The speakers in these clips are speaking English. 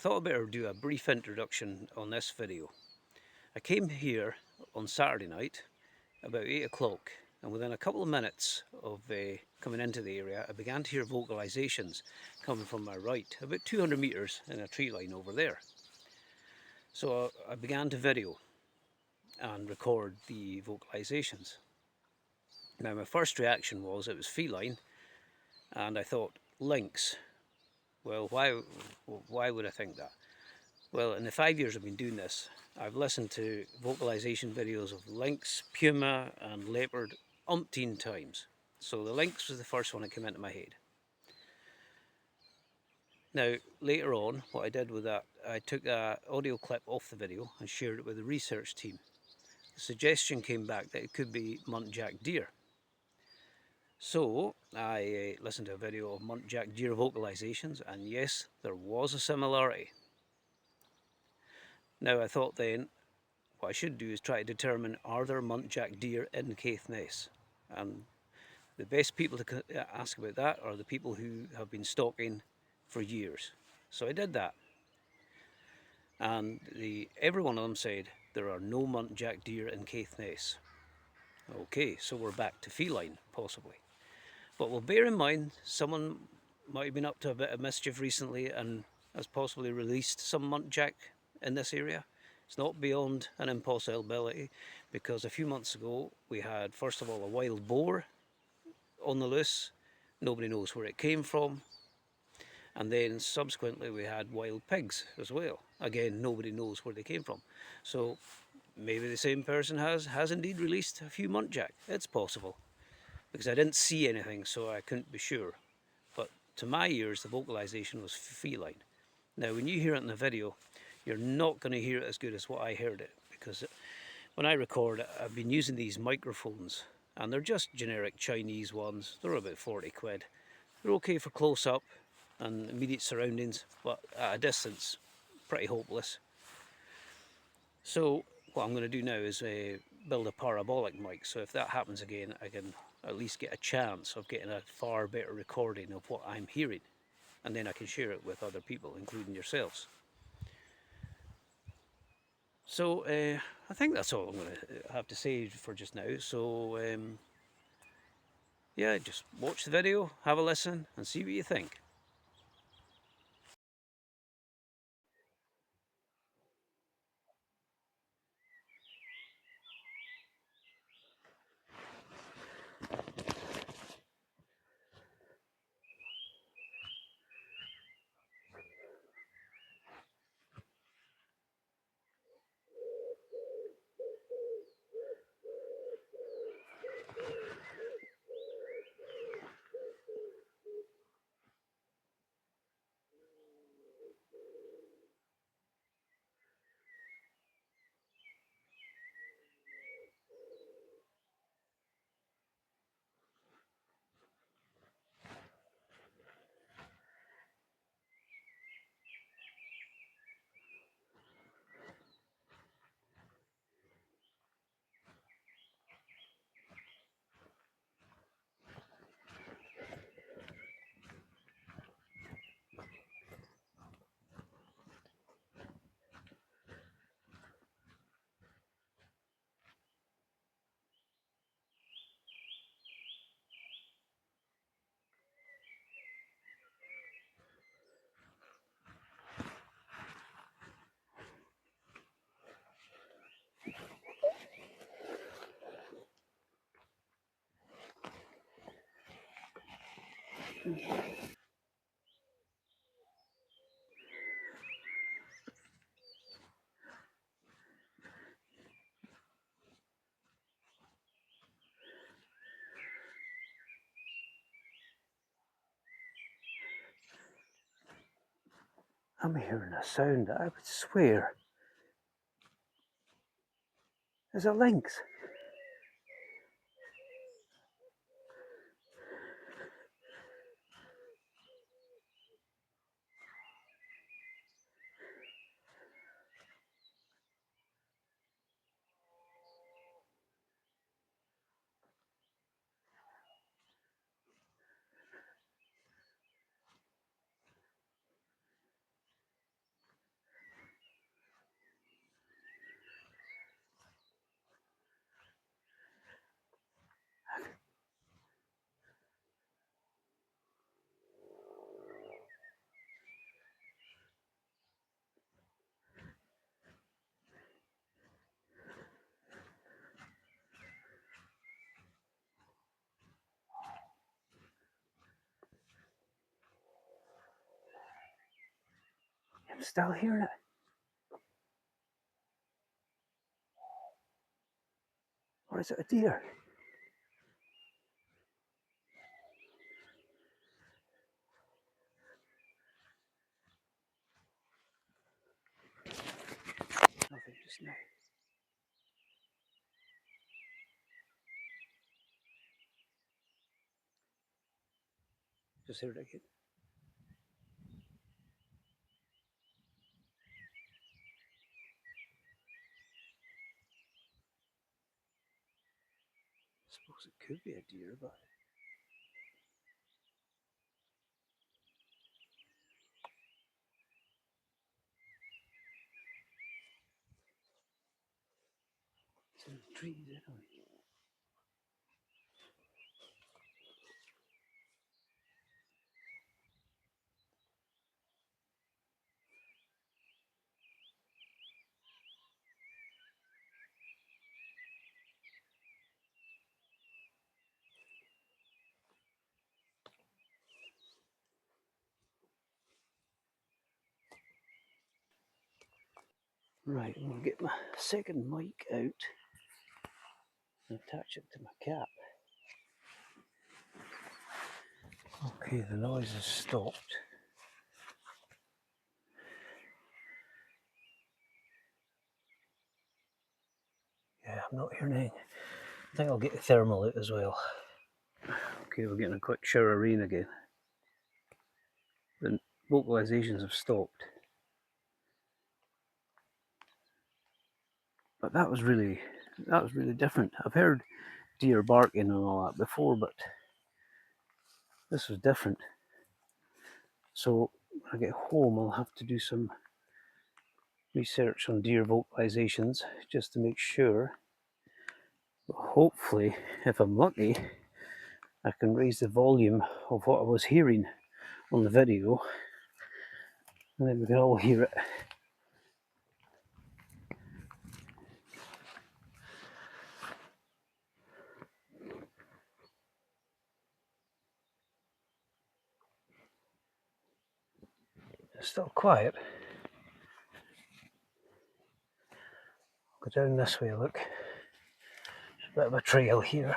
thought I'd better do a brief introduction on this video. I came here on Saturday night about 8 o'clock, and within a couple of minutes of coming into the area I began to hear vocalisations coming from my right, about 200 metres in a tree line over there. So I began to video and record the vocalisations. Now my first reaction was it was feline, and I thought lynx. Well, why would I think that? Well, in the 5 years I've been doing this, I've listened to vocalisation videos of lynx, puma and leopard umpteen times. So the lynx was the first one that came into my head. Now, later on, what I did with that, I took an audio clip off the video and shared it with the research team. The suggestion came back that it could be muntjac deer. So I listened to a video of muntjac deer vocalisations, and yes, there was a similarity. Now I thought then, what I should do is try to determine, are there muntjac deer in Caithness? And the best people to ask about that are the people who have been stalking for years. So I did that, and every one of them said there are no muntjac deer in Caithness. Okay, so we're back to feline, possibly. But we'll bear in mind, someone might have been up to a bit of mischief recently and has possibly released some muntjac in this area. It's not beyond an impossibility, because a few months ago we had, first of all, a wild boar on the loose. Nobody knows where it came from. And then subsequently we had wild pigs as well. Again, nobody knows where they came from. So maybe the same person has indeed released a few muntjac. It's possible, because I didn't see anything, so I couldn't be sure. But to my ears, the vocalisation was feline. Now, when you hear it in the video, you're not going to hear it as good as what I heard it, because when I record, I've been using these microphones, and they're just generic Chinese ones. They're about 40 quid. They're okay for close-up and immediate surroundings, but at a distance, pretty hopeless. So what I'm going to do now is build a parabolic mic, so if that happens again, I can at least get a chance of getting a far better recording of what I'm hearing, and then I can share it with other people, including yourselves. So I think that's all I'm going to have to say for just now. So yeah, just watch the video, have a listen and see what you think. I'm hearing a sound that I would swear is a lynx. still hearing it. Or is it a deer? Nothing just now. Just heard it again. I suppose it could be a deer, but it's in the trees anyway. Right, I'm going to get my second mic out and attach it to my cap. Okay, the noise has stopped. Yeah, I'm not hearing anything. I think I'll get the thermal out as well. Okay, we're getting a quick shower of rain again. The vocalisations have stopped. But that was really different. I've heard deer barking and all that before, but this was different. So when I get home, I'll have to do some research on deer vocalisations just to make sure. But hopefully, if I'm lucky, I can raise the volume of what I was hearing on the video, and then we can all hear it. It's still quiet. Go down this way, look. There's a bit of a trail here.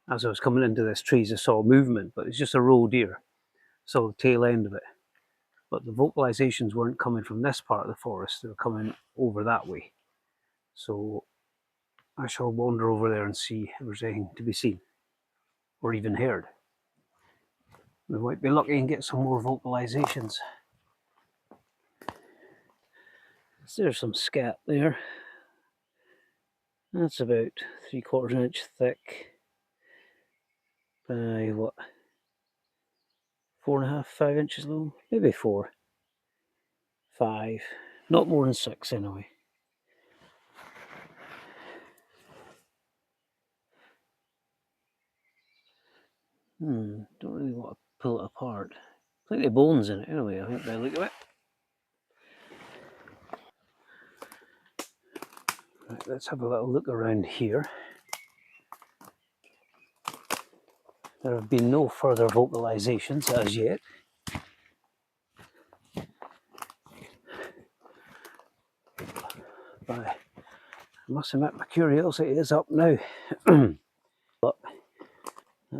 As I was coming into this trees, I saw movement, but it's just a roe deer. Saw the tail end of it. But the vocalisations weren't coming from this part of the forest, they were coming over that way. So I shall wander over there and see if there's anything to be seen or even heard. We might be lucky and get some more vocalisations. So there's some scat there. That's about 3/4 inch thick by what, 4.5, 5 inches long, maybe 4, 5, not more than 6 anyway. Don't really want to pull it apart. Plenty of bones in it anyway, I think, by the look of it. Right, let's have a little look around here. There have been no further vocalisations as yet. But I must admit, my curiosity is up now. But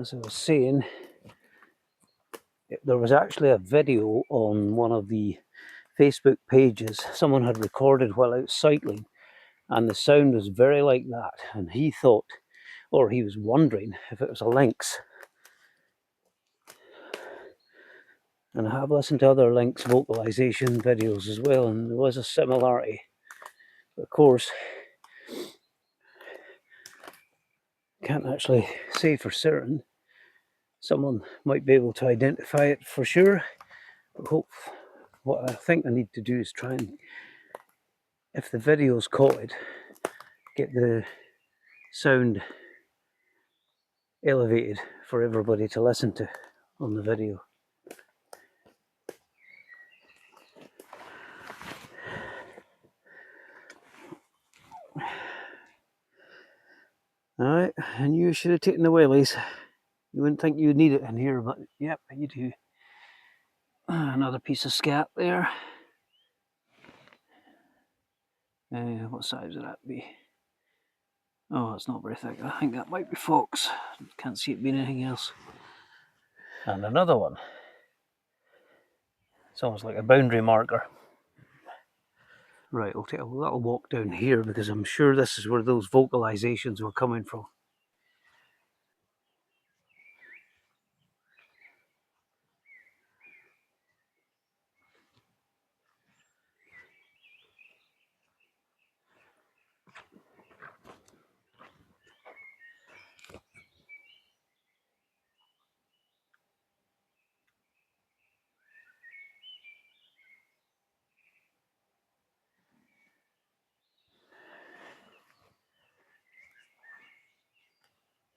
as I was saying, there was actually a video on one of the Facebook pages someone had recorded while out cycling, and the sound was very like that, and he thought, or he was wondering, if it was a lynx. And I have listened to other lynx vocalisation videos as well, and there was a similarity. But of course, can't actually say for certain. Someone might be able to identify it for sure. But what I think I need to do is try and, if the video's caught it, get the sound elevated for everybody to listen to on the video. Alright, and you should have taken the wellies. You wouldn't think you'd need it in here, but yep, you do. Another piece of scat there. What size would that be? Oh, it's not very thick. I think that might be fox. Can't see it being anything else. And another one. It's almost like a boundary marker. Right, I'll take a little walk down here because I'm sure this is where those vocalisations were coming from.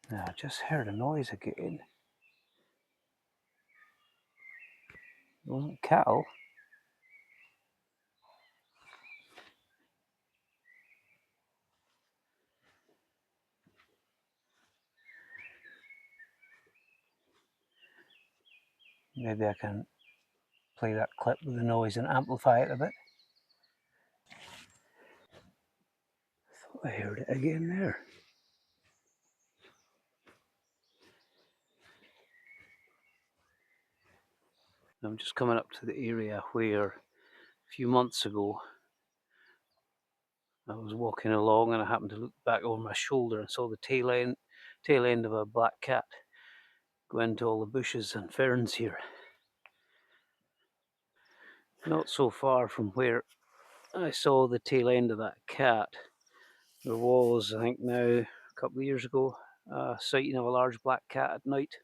Now, I just heard a noise again. It wasn't cattle. Maybe I can play that clip with the noise and amplify it a bit. I thought I heard it again there. I'm just coming up to the area where a few months ago I was walking along and I happened to look back over my shoulder and saw the tail end of a black cat go into all the bushes and ferns here. Not so far from where I saw the tail end of that cat, there was, I think now, a couple of years ago, a sighting of a large black cat at night,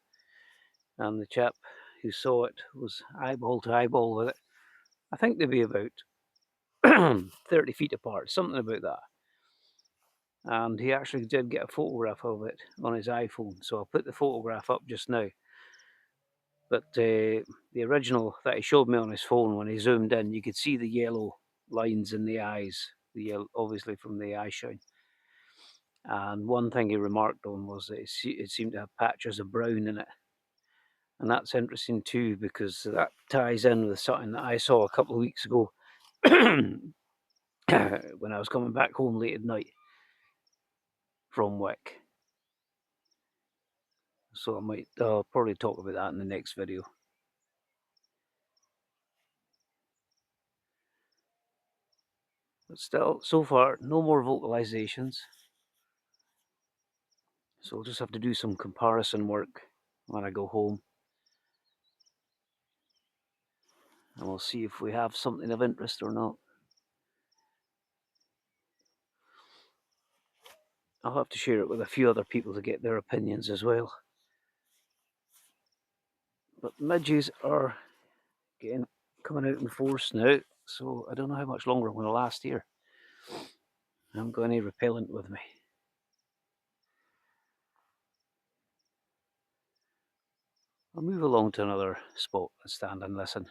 and the chap who saw it was eyeball to eyeball with it. I think they'd be about 30 feet apart, something about that. And he actually did get a photograph of it on his iPhone, so I'll put the photograph up just now. But the original that he showed me on his phone, when he zoomed in, you could see the yellow lines in the eyes, the yellow, obviously from the eye shine. And one thing he remarked on was that it seemed to have patches of brown in it. And that's interesting too, because that ties in with something that I saw a couple of weeks ago when I was coming back home late at night from Wick. So I'll probably talk about that in the next video. But still, so far, no more vocalisations. So I'll just have to do some comparison work when I go home. And we'll see if we have something of interest or not. I'll have to share it with a few other people to get their opinions as well. But midges are getting coming out in force now, so I don't know how much longer I'm going to last here. I haven't got any repellent with me. I'll move along to another spot and stand and listen.